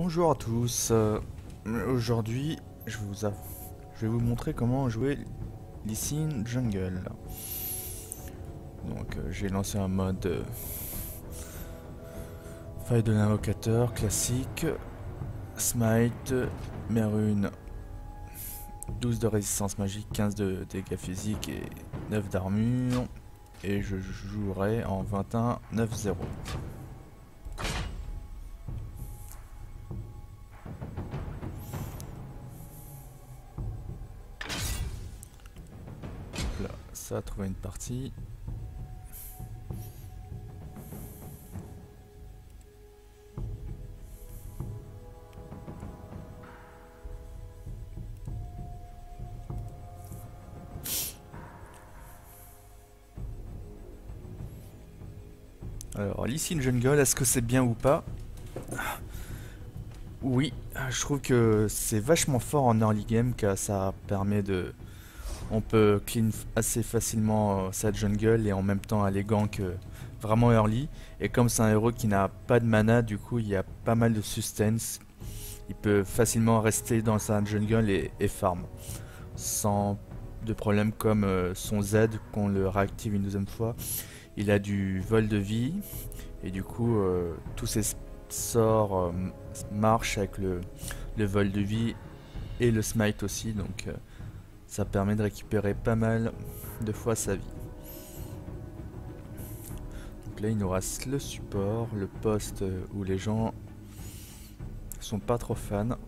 Bonjour à tous. Aujourd'hui, je vais vous montrer comment jouer Lee Sin Jungle. Donc, j'ai lancé un mode faille de l'invocateur classique, smite, Merune, 12 de résistance magique, 15 de dégâts physiques et 9 d'armure. Et je jouerai en 21-9-0. Là, ça a trouvé une partie. Alors, Lee Sin Jungle, est-ce que c'est bien ou pas? Oui, je trouve que c'est vachement fort en early game car ça permet de... On peut clean assez facilement sa jungle et en même temps aller gank vraiment early. Et comme c'est un héros qui n'a pas de mana, du coup il y a pas mal de sustenance. Il peut facilement rester dans sa jungle et farm. Sans de problème comme son Z, qu'on le réactive une deuxième fois. Il a du vol de vie et du coup tous ses sorts marchent avec le vol de vie et le smite aussi. Donc ça permet de récupérer pas mal de fois sa vie. Donc là il nous reste le support, le poste où les gens sont pas trop fans.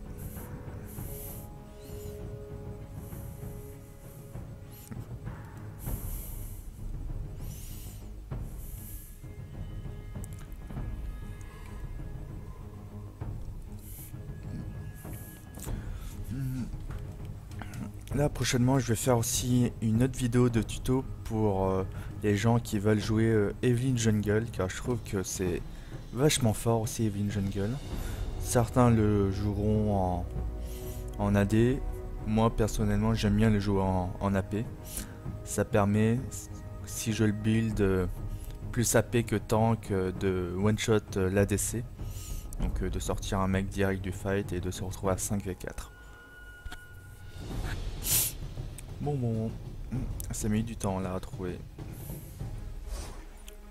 Là prochainement je vais faire aussi une autre vidéo de tuto pour les gens qui veulent jouer Evelynn Jungle, car je trouve que c'est vachement fort aussi Evelynn Jungle. Certains le joueront en AD, moi personnellement j'aime bien le jouer en AP. Ça permet, si je le build plus AP que tank, de one shot l'ADC. Donc de sortir un mec direct du fight et de se retrouver à 5v4. Bon, ça met du temps là à trouver.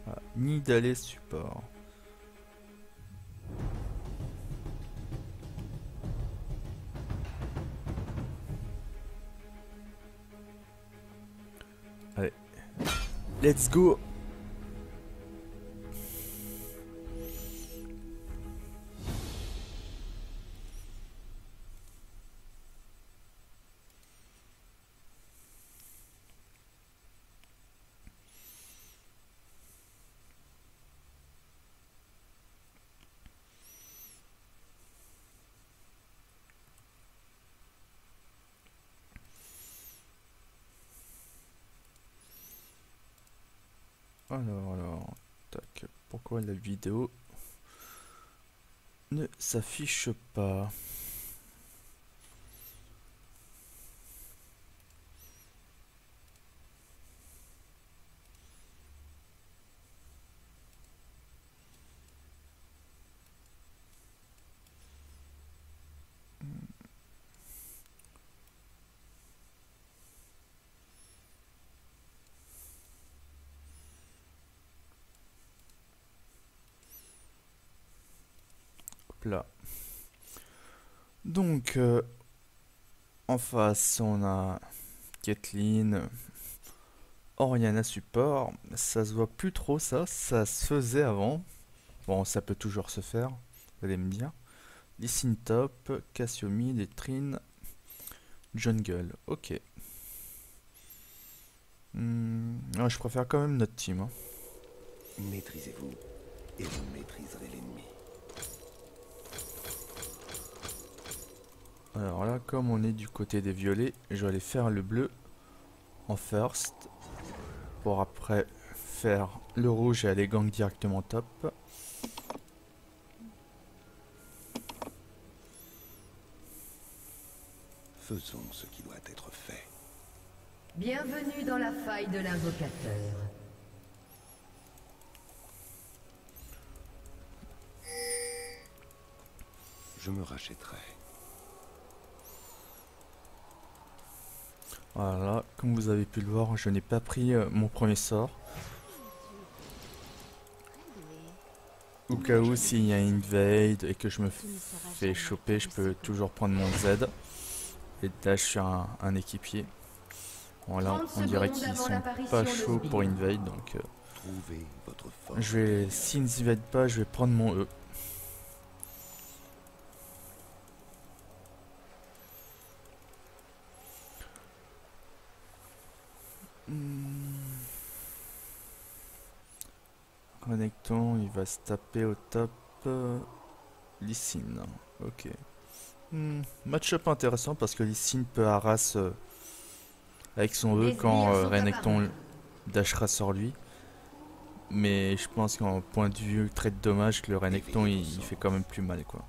Voilà. Ni d'aller support. Allez, let's go. Alors, tac, pourquoi la vidéo ne s'affiche pas? Hop là. Donc, en face, on a Kathleen, Oriana support. Ça se voit plus trop ça se faisait avant. Bon, ça peut toujours se faire, vous allez me dire. Lee Sin top, Cassiomi, Letrine, Jungle, ok. Ouais, je préfère quand même notre team. Hein. Maîtrisez-vous et vous maîtriserez l'ennemi. Alors là, comme on est du côté des violets, je vais aller faire le bleu en first. Pour après faire le rouge et aller gank directement top. Faisons ce qui doit être fait. Bienvenue dans la faille de l'invocateur. Je me rachèterai. Voilà, comme vous avez pu le voir, je n'ai pas pris mon premier sort. Au cas où s'il y a une invade et que je me fais choper, je peux toujours prendre mon Z et dash sur un équipier. Voilà, 30 on dirait secondes qu'ils avant sont l'apparition pas de chauds Sbire. pour invade, donc Trouvez votre force. je vais, s'ils n'invadent pas, je vais prendre mon E. Renekton, il va se taper au top Lee Sin. Ok. Match-up intéressant parce que Lee Sin peut harass avec son E Les quand sbires sont Renekton apparus. dashera sur lui. Mais je pense qu'en point de vue trait de dommage, que le Renekton il fait quand même plus mal quoi.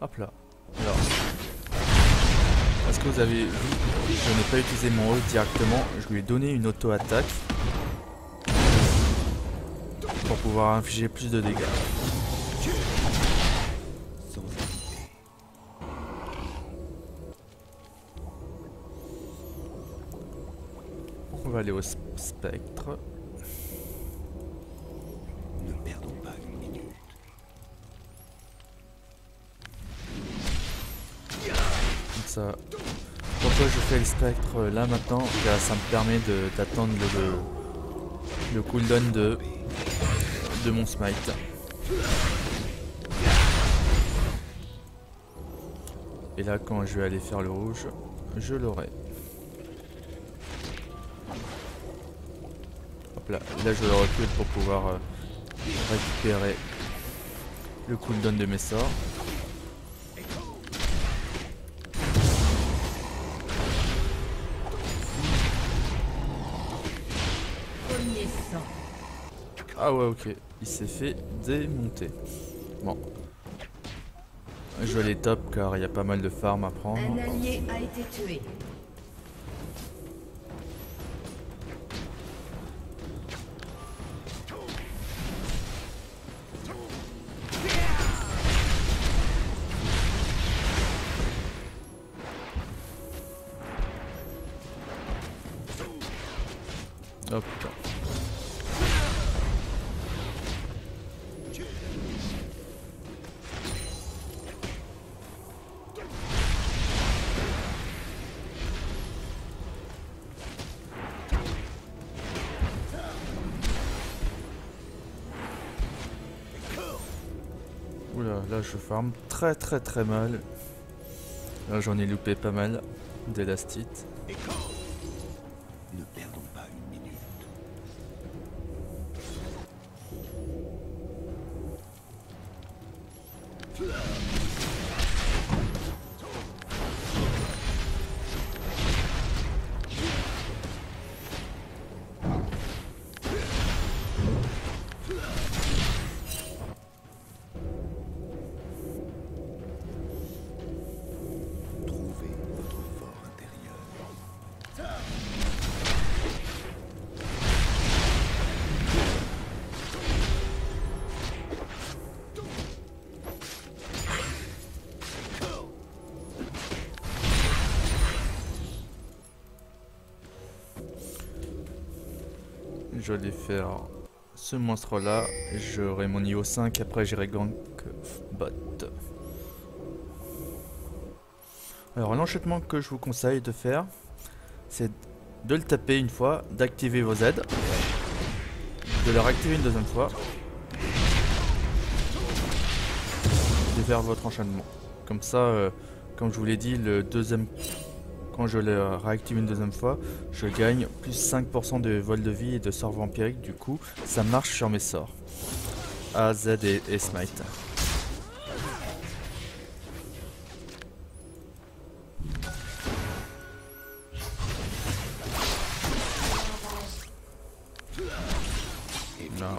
Hop là. Alors, est-ce que vous avez vu, je n'ai pas utilisé mon E directement, je lui ai donné une auto-attaque pour pouvoir infliger plus de dégâts. Sans hésiter. On va aller au spectre. Ne perdons pas une minute. Comme ça. Pourquoi je fais le spectre là maintenant? Car ça me permet d'attendre le cooldown de mon smite. Et là quand je vais aller faire le rouge, je l'aurai. Hop là, là je le recule pour pouvoir récupérer le cooldown de mes sorts. Premier sang. Ah ouais ok, il s'est fait démonter. Bon. Je vais aller top car il y a pas mal de farm à prendre. Un allié a été tué. Oh putain. Oula, là je farm très mal. Là j'en ai loupé pas mal d'élastite. Ne perdons pas une minute. Trouvez votre fort intérieur. Je vais faire ce monstre là. J'aurai mon niveau 5. Après j'irai gank bot. Alors l'enchaînement que je vous conseille de faire, c'est de le taper une fois, d'activer vos Z, de le réactiver une deuxième fois, de faire votre enchaînement. Comme ça, comme je vous l'ai dit, le deuxième, quand je le réactive une deuxième fois, je gagne plus 5% de vol de vie et de sort vampirique. Du coup, ça marche sur mes sorts. A, Z et Smite. Là.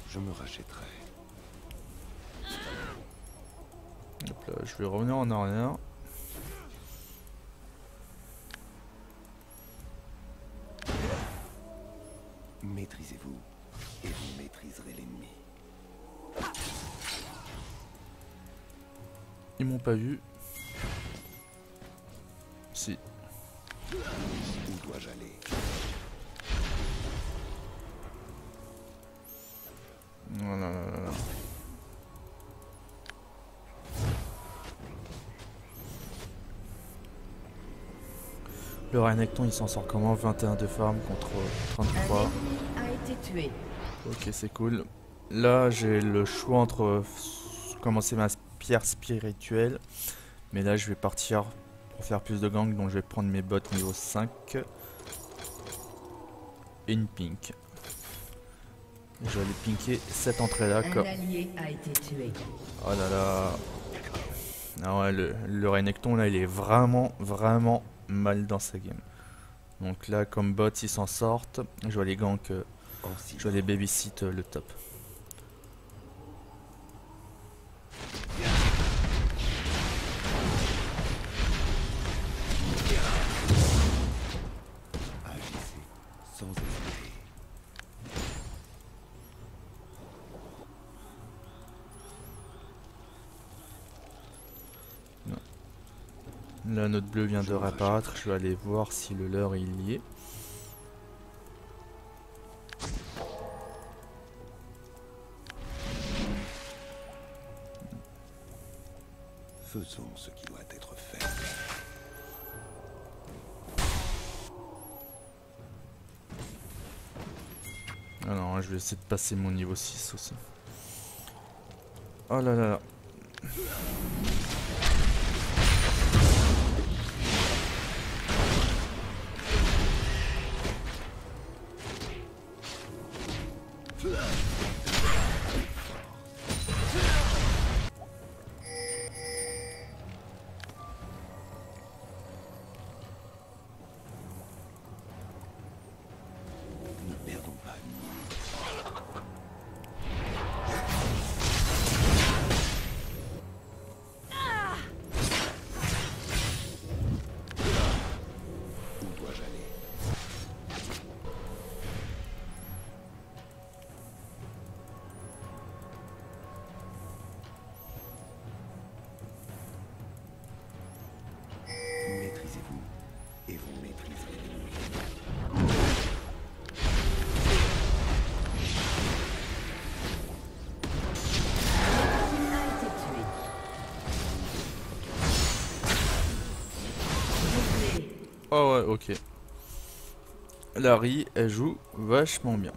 Je me rachèterai. Hop là, je vais revenir en arrière. Maîtrisez-vous et vous maîtriserez l'ennemi. Ils m'ont pas vu. Si. Où dois-je aller? Non, non, non, non. Le Renekton il s'en sort comment? 21 de farm contre 33. Un ennemi a été tué. Ok, c'est cool. Là j'ai le choix entre commencer ma pierre spirituelle. Mais là je vais partir pour faire plus de gangs. Donc je vais prendre mes bottes niveau 5. Et une pink. Je vais aller pinker cette entrée là. Un allié a été tué. Oh là là. Ah ouais, le Renekton là il est vraiment mal dans sa game. Donc là comme bot ils s'en sortent. Je vais les gank, je vais les babysit le top. Agissez sans hésiter. Là notre bleu vient de réapparaître. Je vais aller voir si le leur il y est. Faisons ce qui doit être fait. Ah non, je vais essayer de passer mon niveau 6 aussi. Oh là là là. Ne perdons pas une minute. Où dois-je aller? Maîtrisez-vous et vous maîtriserez l'ennemi. Il a été tué. Doublé. Oh ouais, ok. Larry, elle joue vachement bien.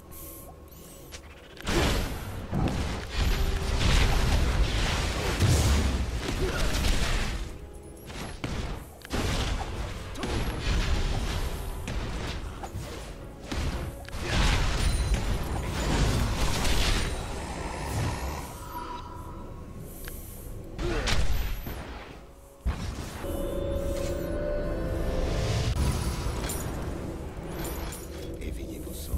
Éveillez vos sens.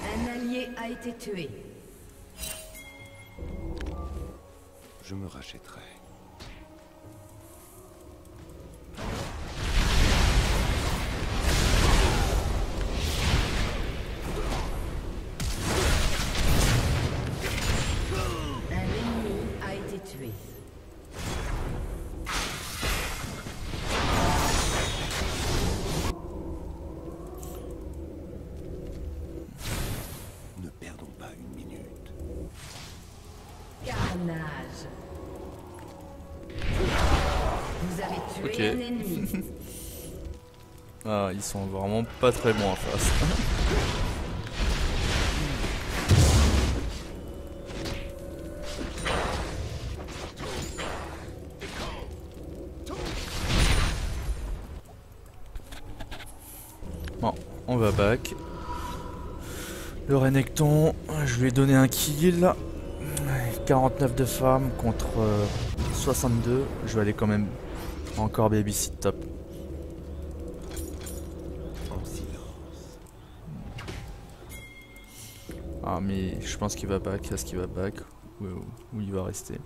Un allié a été tué. Je me rachèterai. Un ennemi a été tué. Ne perdons pas une minute. Carnage. Vous Vous avez tué Ok. un ennemi. Ah, ils sont vraiment pas très bons en face. Bon, on va back. Le Renekton, je lui ai donné un kill. 49 de farm contre 62. Je vais aller quand même encore babysit top. En silence. Ah mais je pense qu'il va back. Est-ce qu'il va back ou il va rester?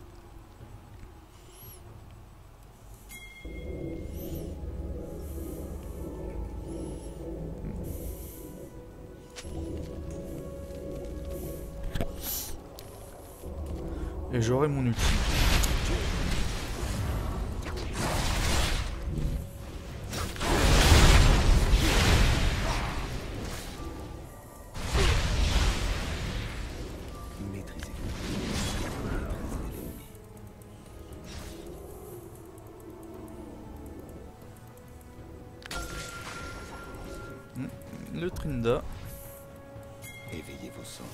Et j'aurai mon outil. Maîtrisez-vous. Le Trinda. Éveillez vos sens.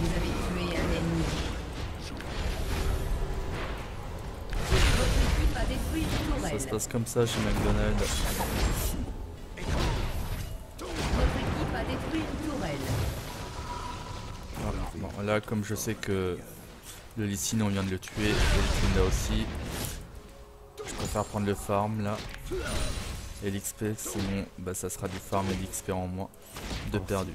Vous avez tué un ennemi. Votre équipe a détruit une Ça tourelle. se passe comme ça chez McDonald's. Votre équipe a détruit une tourelle. Voilà. Bon, là, comme je sais que le Lee Sin, on vient de le tuer, et le Trinda aussi, je préfère prendre le farm là. Et l'XP, sinon, bah, ça sera du farm et l'XP en moins de perdu.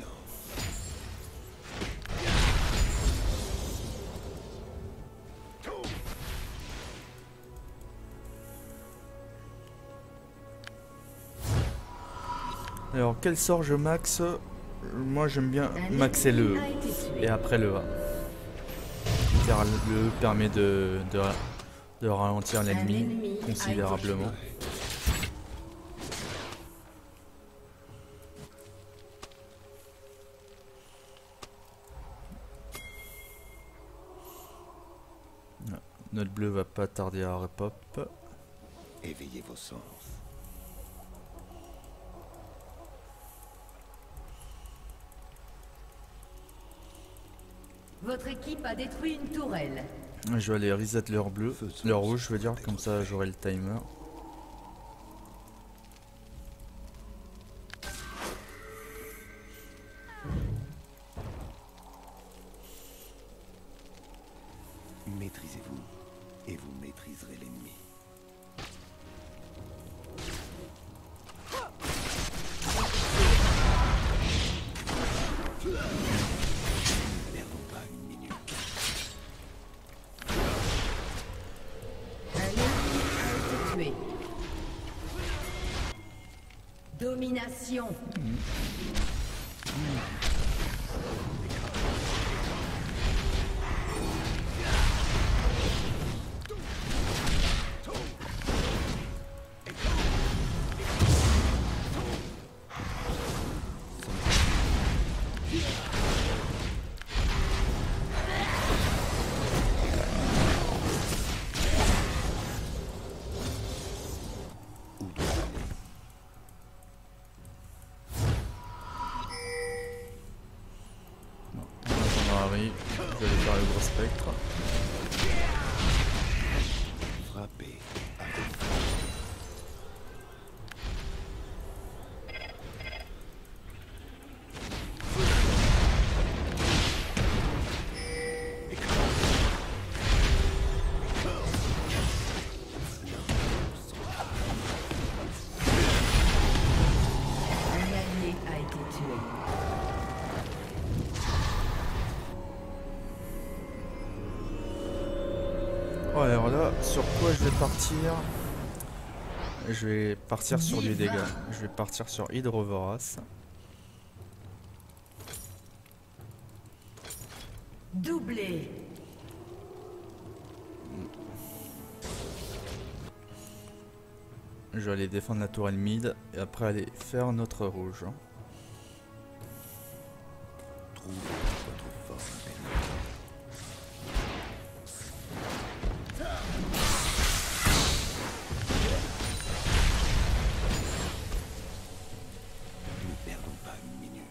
Alors, quel sort je max? Moi, j'aime bien maxer le E. A été tué. Et après le A. Car le E permet de ralentir l'ennemi considérablement. Notre bleu va pas tarder à repop. Éveillez vos sens. Votre équipe a détruit une tourelle. Je vais aller reset leur bleu, leur rouge, je veux dire, comme ça j'aurai le timer. Maîtrisez-vous et vous maîtriserez l'ennemi. Ne perdons pas une minute. Un ennemi a été tué. Domination. Harry, je vais aller faire le gros spectre. Frappez. Un allié a été tué. Oh, alors là, sur quoi je vais partir? Je vais partir sur du dégât. Je vais partir sur Hydrovorace. Doublé. Je vais aller défendre la tourelle mid et après aller faire notre rouge. Trouvez votre force intérieure. Ne perdons pas une minute.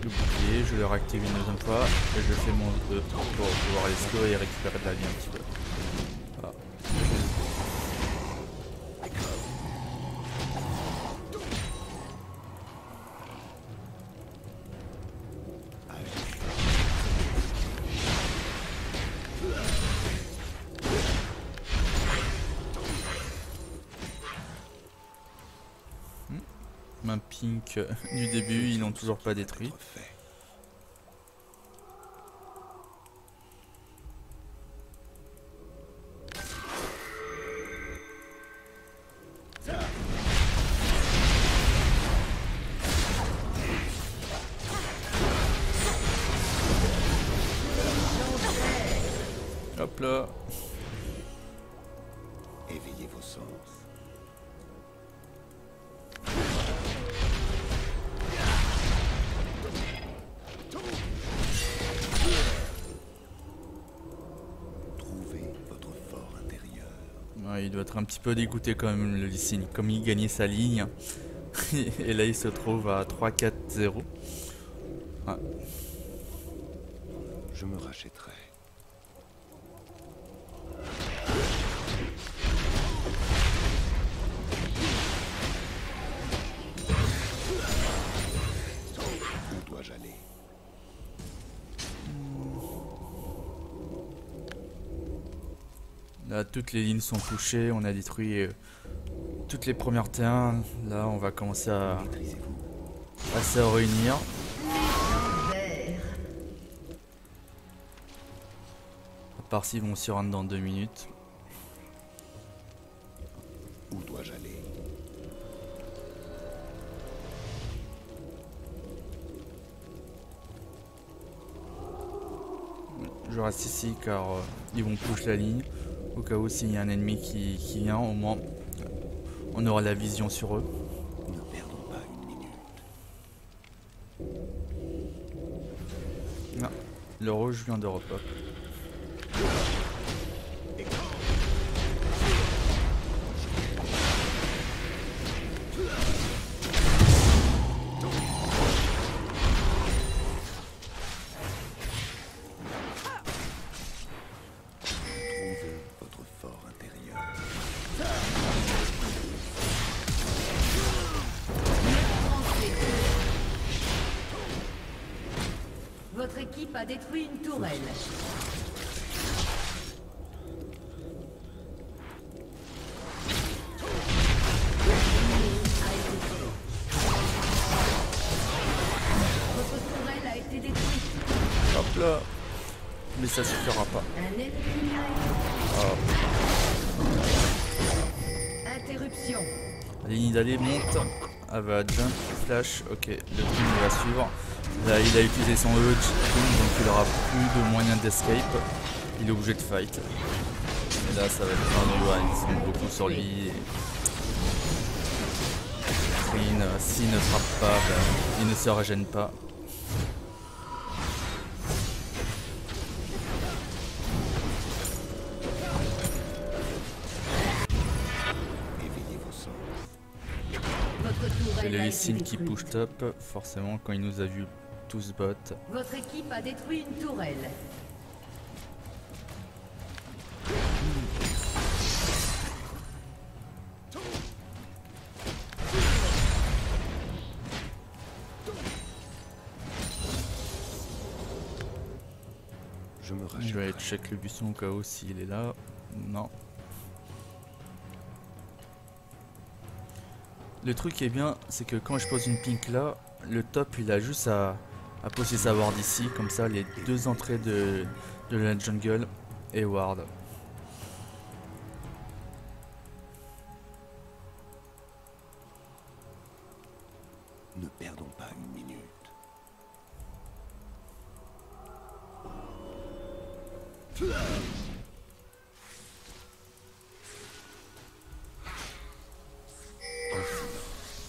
Le bouclier, je le réactive une deuxième fois et je fais mon 2 pour pouvoir les slow et récupérer de la vie un petit peu. Voilà. Un pink du début, ils n'ont toujours pas détruit. Hop là. Éveillez vos sens. Trouvez votre fort intérieur. Ouais, il doit être un petit peu dégoûté quand même le Lee Sin, comme il gagnait sa ligne. Et là il se trouve à 3-4-0. Ouais. Je me rachèterai. Où dois-je aller? Là toutes les lignes sont touchées, on a détruit toutes les premières T1. Là on va commencer à se réunir. Vert. À part s'ils vont s'y rendre dans 2 minutes. Où dois-je aller? Je reste ici car ils vont push la ligne. Au cas où s'il y a un ennemi qui vient, au moins on aura la vision sur eux. Ne perdons pas une minute. Non, le rouge vient de repop. Trouvez votre fort intérieur. Votre équipe a détruit une tourelle. Votre tourelle a été détruite. Hop là. Mais ça suffira pas. Un ennemi a Oh. été... Interruption. La ligne d'aller monte. Elle va jump, flash. Ok, le team va suivre. Là il a utilisé son Edge, donc il aura plus de moyens d'escape. Il est obligé de fight. Et là ça va être un endroit, ils sont beaucoup sur lui. S'il ne frappe pas, ben, il ne se régène pas. Éveillez vos sens. Votre Et tourelle le a Lee été Sin qui détruite. push top, forcément quand il nous a vu tous bot. Votre équipe a détruit une tourelle. Je me Je vais aller rachèterai. check le buisson au cas où s'il est là. Non. Le truc qui est bien, c'est que quand je pose une pink là, le top il a juste Après aussi ça ward ici, comme ça les deux entrées de la jungle et ward. Ne perdons pas une minute.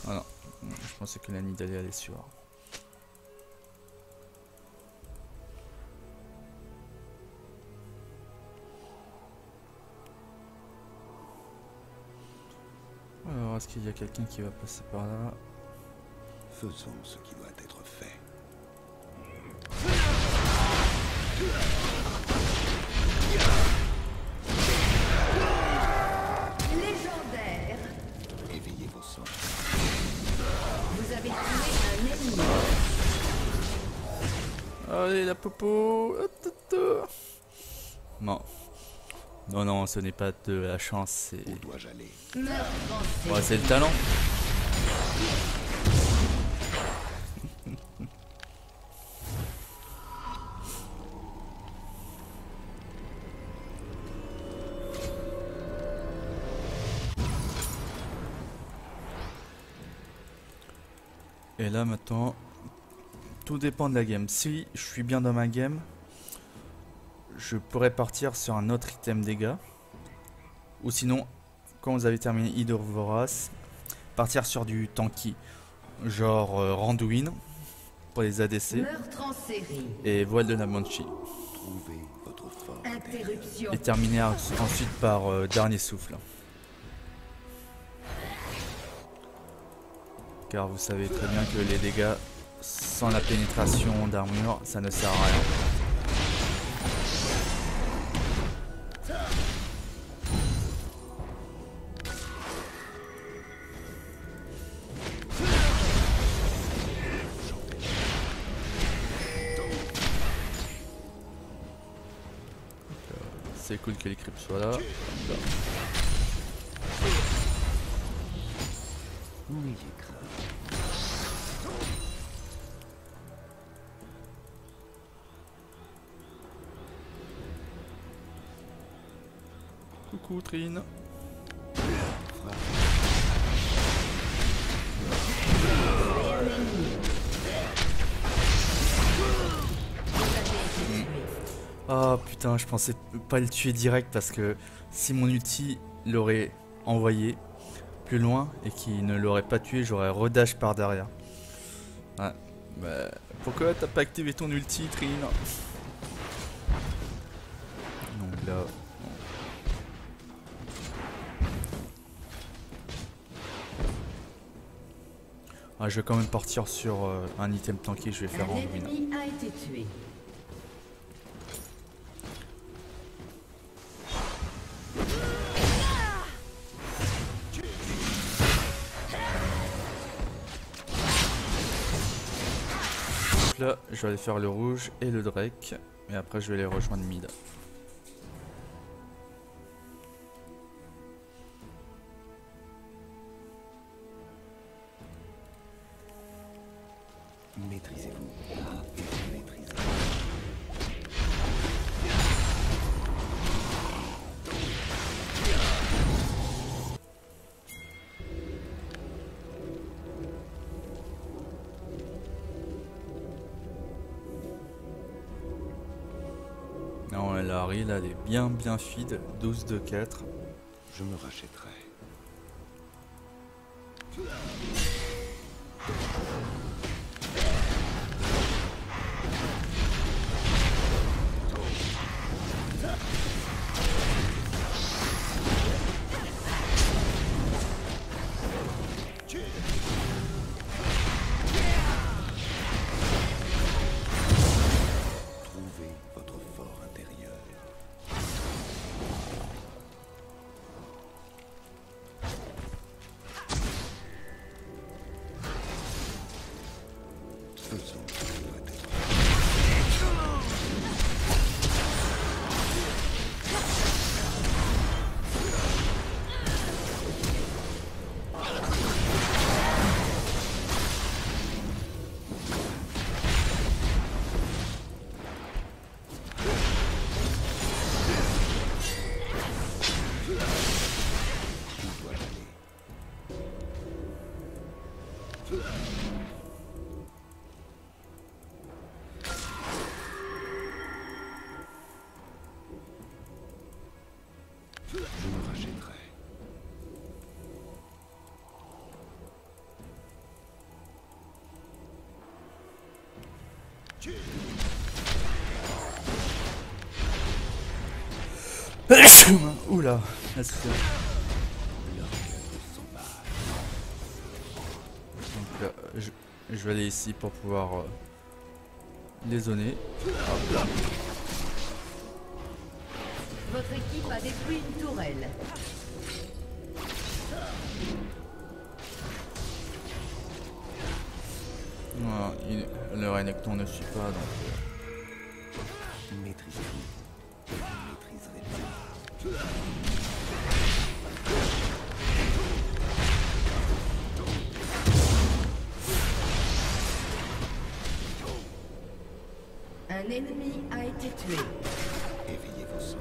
Voilà, je pensais que la Nidalee allait sur. Alors, est-ce qu'il y a quelqu'un qui va passer par là? Faisons ce qui doit être fait. Légendaire. Éveillez vos sens. Vous avez tué un ennemi. Allez, la popo. Non. Non, non, ce n'est pas de la chance, c'est... Où dois-je aller? Meurtre en Ouais, c'est le talent. Et là maintenant, tout dépend de la game. Si je suis bien dans ma game, je pourrais partir sur un autre item dégâts. Ou sinon, quand vous avez terminé Hydre Vorace, partir sur du tanky. Genre Randuin pour les ADC. Meurtre en série. Et Voile de la Banshee. Trouvez votre force. Interruption. Et terminer ensuite par Dernier Souffle. Car vous savez très bien que les dégâts sans la pénétration d'armure, ça ne sert à rien. C'est cool que les creeps soient là. N'ayez crainte. Coucou Trine. Ah putain, je pensais pas le tuer direct parce que si mon ulti l'aurait envoyé plus loin et qu'il ne l'aurait pas tué, j'aurais redash par derrière. Ouais, bah pourquoi t'as pas activé ton ulti, Trine? Donc là... Ah, je vais quand même partir sur un item tanky, je vais faire Un en ennemi a été tué. Donc là, je vais aller faire le rouge et le Drake, et après je vais les rejoindre mid. Maîtrisez-vous. Maîtrisez. Non, la Harry, là, elle est bien feed, 12 de 4. Je me rachèterai. Trouvez votre fort intérieur. Faisons ce qui doit être. Je me rachèterai. Oula, est-ce que... Donc là, je vais aller ici pour pouvoir les zoner. Hop là. Votre équipe a détruit une tourelle. Voilà, le Renekton ne suit pas donc. Maîtrisez-vous. Je maîtriserai bien. Un ennemi a été tué. Éveillez vos sens.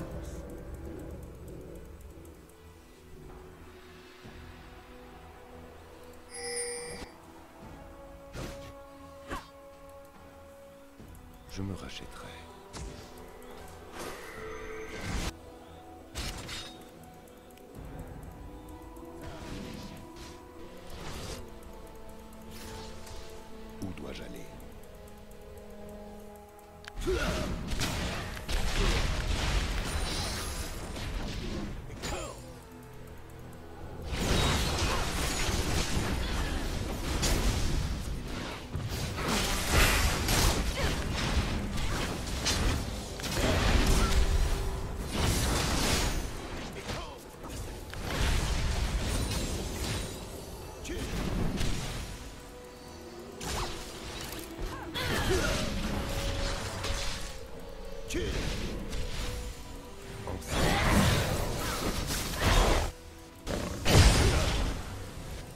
Je me rachèterai. Où dois-je aller?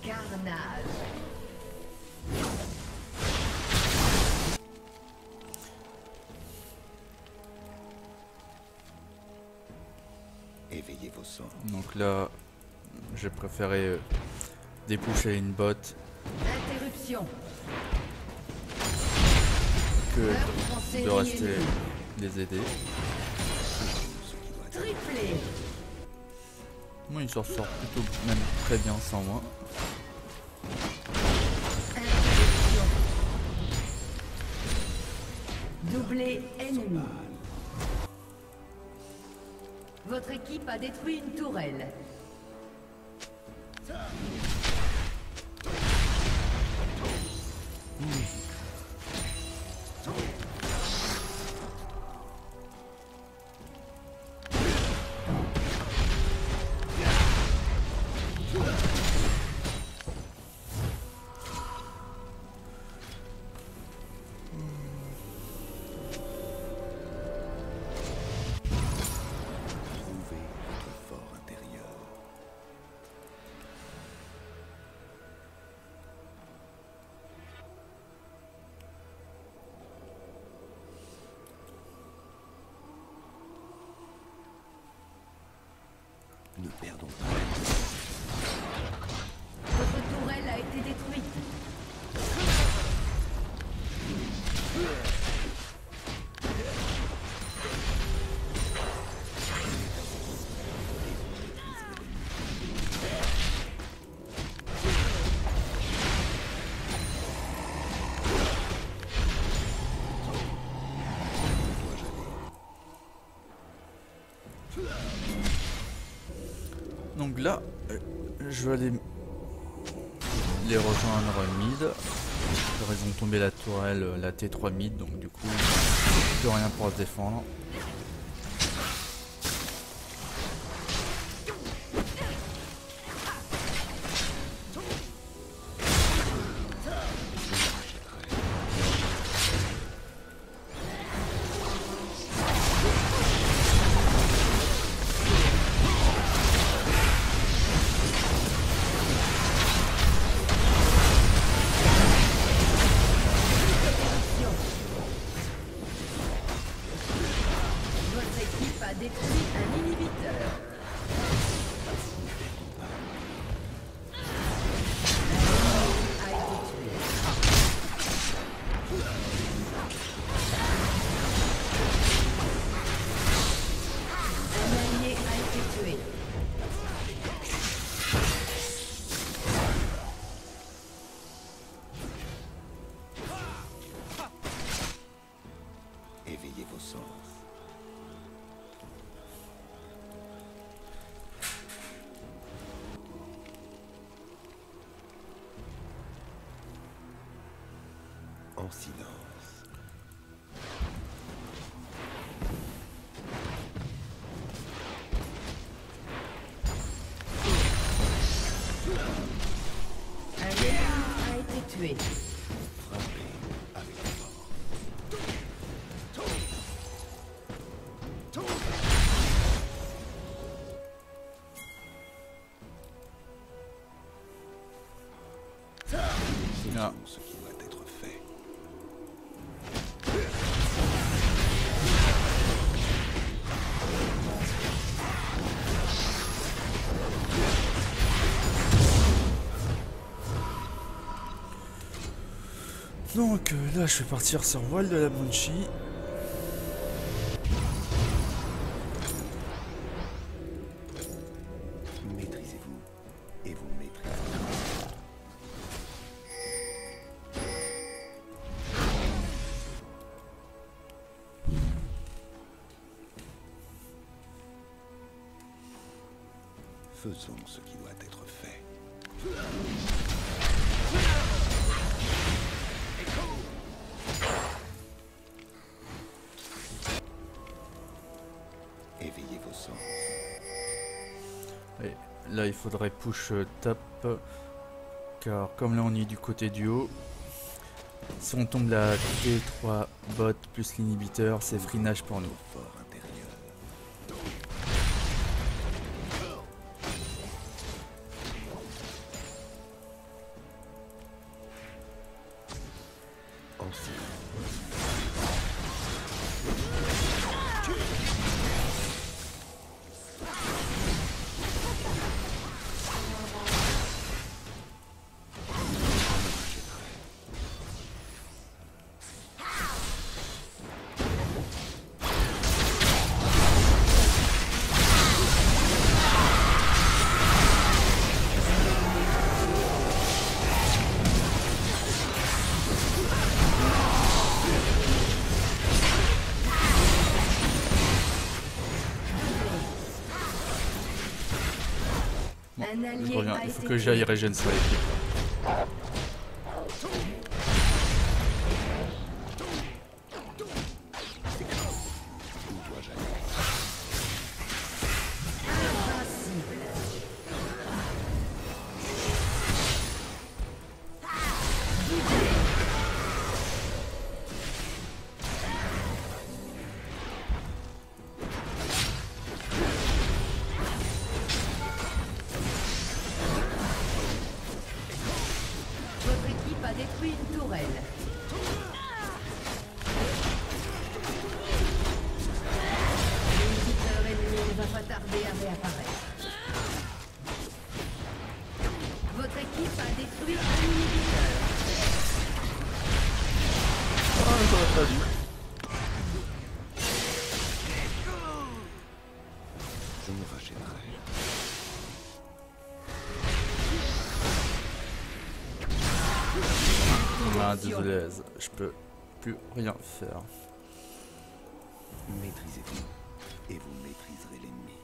Carnage. Éveillez vos sens. Donc là, j'ai préféré déboucher une botte Interruption. que Meurtre en série de rester ennemie. les aider. Triplé. Moi, il s'en sort plutôt même très bien sans moi. Interruption. Doublé ennemi. Votre équipe a détruit une tourelle. Trouvez votre fort intérieur. Ne perdons pas. Votre tourelle a été détruite. Donc là, je vais aller les rejoindre mid. Ils ont tombé la tourelle, la T3 mid, donc du coup, plus rien pour se défendre. En silence. Un ennemi a été tué. Frappez avec force. Ah. Faisons ce qui doit être fait. Donc là je vais partir sur Voile de la Banshee. Maîtrisez-vous et vous maîtrisez. Faisons ce qui doit être fait. Éveillez vos sens. Et là il faudrait push top. Car comme là on est du côté du haut, si on tombe la T3 bot plus l'inhibiteur, c'est freinage pour nous. Fort intérieur. En silence. Un Je allié reviens, a il faut été que j'aille tué. regen sur l'équipe. Où dois-je aller? Invincible. Votre équipe a détruit une tourelle. L'inhibiteur ennemi ne va pas tarder à réapparaître. Votre équipe a détruit un inhibiteur. Ah, j'aurais pas dû. Je me rachèterai. Ah, désolé, je peux plus rien faire. Maîtrisez-vous et vous maîtriserez l'ennemi.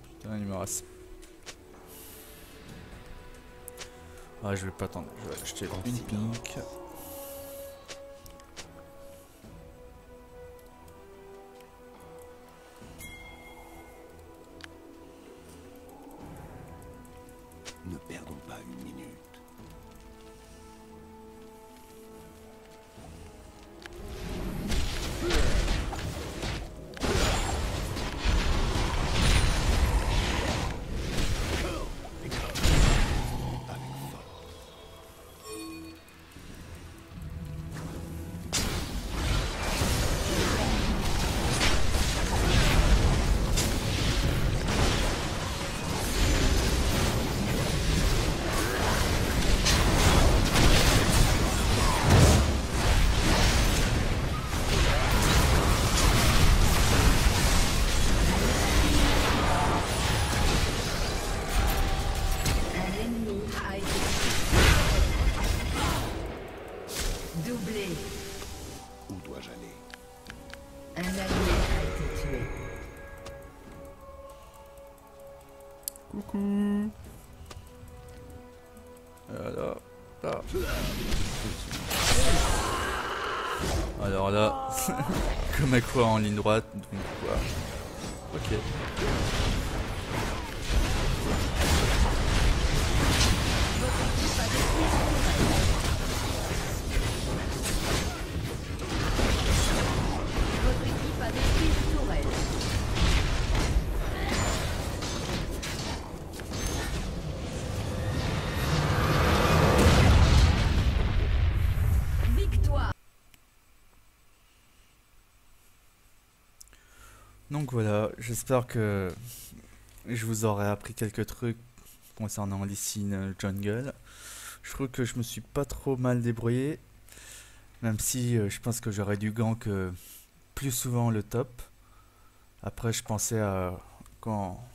Putain, il me reste. Ah, je vais pas attendre, je vais acheter une pink. Ne perdons pas une minute. Avec force. doublé. Où dois-je aller? Un allié a été tué. Coucou. Alors là. Alors là, comme à quoi en ligne droite, donc quoi. Ok. Votre équipe a détruit une tourelle. Victoire. Donc voilà, j'espère que je vous aurai appris quelques trucs concernant Lee Sin Jungle. Je trouve que je me suis pas trop mal débrouillé, même si je pense que j'aurais dû gank plus souvent le top. Après je pensais à quand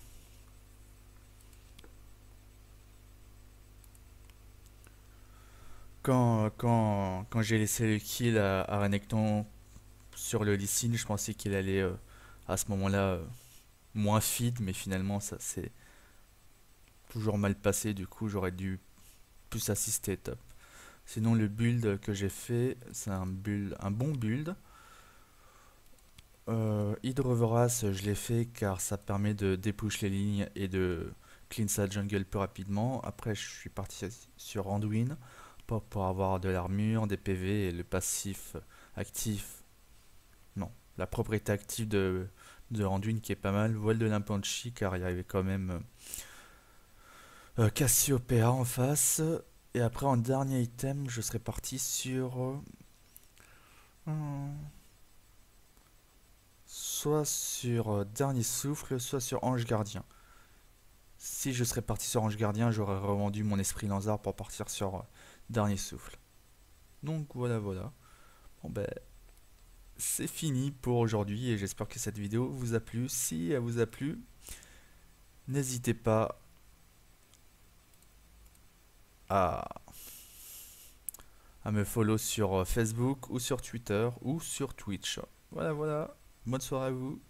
j'ai laissé le kill à Renekton sur le Lee Sin, je pensais qu'il allait à ce moment-là moins feed, mais finalement ça s'est toujours mal passé, du coup j'aurais dû plus assister top. Sinon le build que j'ai fait, c'est un bon build. Hydro Vorace, je l'ai fait car ça permet de dépush les lignes et de clean sa jungle plus rapidement. Après je suis parti sur Anduin pour avoir de l'armure, des PV et le passif actif. Non, la propriété active de Anduin qui est pas mal. Voile de Limpanchi car il y avait quand même Cassiopeia en face. Et après en dernier item, je serais parti sur soit sur Dernier Souffle, soit sur Ange Gardien. Si je serais parti sur Ange Gardien, j'aurais revendu mon esprit Lanzar pour partir sur Dernier Souffle. Donc voilà. Bon ben, c'est fini pour aujourd'hui et j'espère que cette vidéo vous a plu. Si elle vous a plu, n'hésitez pas à me follow sur Facebook ou sur Twitter ou sur Twitch. Voilà. Bonne soirée à vous.